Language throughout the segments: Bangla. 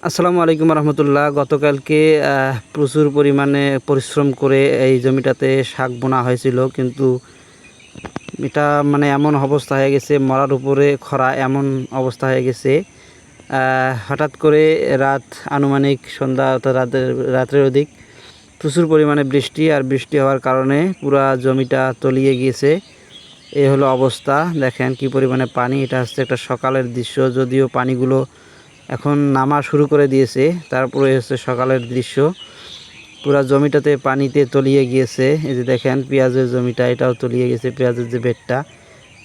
আসসালামু আলাইকুম রহমতুল্লাহ। গতকালকে প্রচুর পরিমাণে পরিশ্রম করে এই জমিটাতে শাক বোনা হয়েছিল, কিন্তু এটা মানে এমন অবস্থা হয়ে গেছে, মরার উপরে খরা এমন অবস্থা হয়ে গেছে। হঠাৎ করে রাত আনুমানিক সন্ধ্যা অর্থাৎ রাত্রের অধিক প্রচুর পরিমাণে বৃষ্টি, আর বৃষ্টি হওয়ার কারণে পুরা জমিটা তলিয়ে গিয়েছে। এই হলো অবস্থা। দেখেন কি পরিমাণে পানি। এটা হচ্ছে একটা সকালের দৃশ্য, যদিও পানিগুলো এখন নামা শুরু করে দিয়েছে, তারপরে হচ্ছে সকালের দৃশ্য। পুরা জমিটাতে পানিতে তলিয়ে গিয়েছে। এই যে দেখেন পেঁয়াজের জমিটা, এটাও তলিয়ে গেছে। পেঁয়াজের যে বেডটা,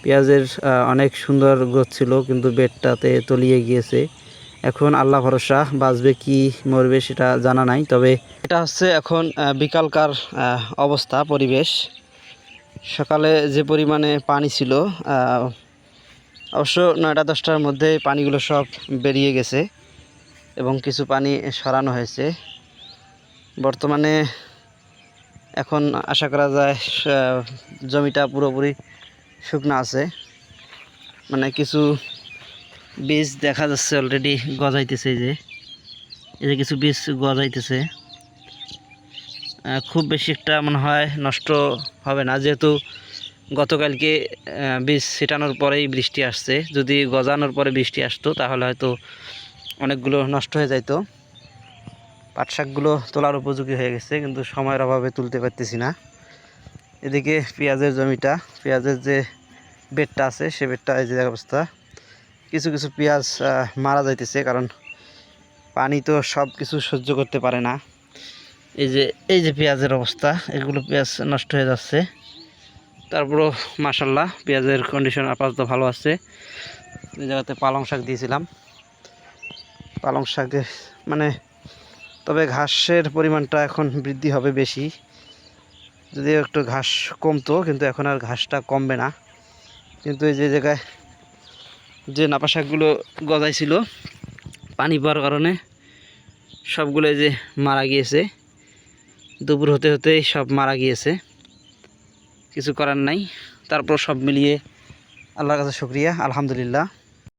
পেঁয়াজের অনেক সুন্দর গ্রোথ ছিল, কিন্তু বেডটাতে তলিয়ে গিয়েছে। এখন আল্লাহ ভরসা, বাঁচবে কি মরবে সেটা জানা নাই। তবে এটা হচ্ছে এখন বিকালকার অবস্থা, পরিবেশ। সকালে যে পরিমাণে পানি ছিল, অবশ্য 9টা-10টার মধ্যে পানিগুলো সব বেরিয়ে গেছে এবং কিছু পানি সরানো হয়েছে। বর্তমানে এখন আশা করা যায় জমিটা পুরোপুরি শুকনো আছে। মানে কিছু বীজ দেখা যাচ্ছে অলরেডি গজাইতেছে। এই যে কিছু বীজ গজাইতেছে। খুব বেশি একটা মনে হয় নষ্ট হবে না, যেহেতু গতকালকে বীজ ছিটানোর পরেই বৃষ্টি আসছে। যদি গজানোর পরে বৃষ্টি আসতো তাহলে হয়তো অনেকগুলো নষ্ট হয়ে যাইতো। পাট শাকগুলো তোলার উপযোগী হয়ে গেছে, কিন্তু সময়ের অভাবে তুলতে পারতেছি না। এদিকে পেঁয়াজের জমিটা, পেঁয়াজের যে বেডটা আছে সে বেডটা এই যে অবস্থা। কিছু কিছু পেঁয়াজ মারা যাইতেছে, কারণ পানি তো সব কিছু সহ্য করতে পারে না। এই যে পেঁয়াজের অবস্থা, এগুলো পেঁয়াজ নষ্ট হয়ে যাচ্ছে। তারপরও মাশাল্লাহ পেঁয়াজের কন্ডিশন আপাতত ভালো আছে। এই জায়গাতে পালং শাক দিয়েছিলাম। পালং শাকে মানে তবে ঘাসের পরিমাণটা এখন বৃদ্ধি হবে বেশি। যদিও একটু ঘাস কমতো, কিন্তু এখন আর ঘাসটা কমবে না। কিন্তু এই যে জায়গায় যে নাপা শাকগুলো গজাইছিল, পানি পাওয়ার কারণে সবগুলো যে মারা গিয়েছে। দুপুর হতে হতেই সব মারা গিয়েছে, কিছু করার নাই। তারপর সব মিলিয়ে আল্লাহর কাছে শুকরিয়া, আলহামদুলিল্লাহ।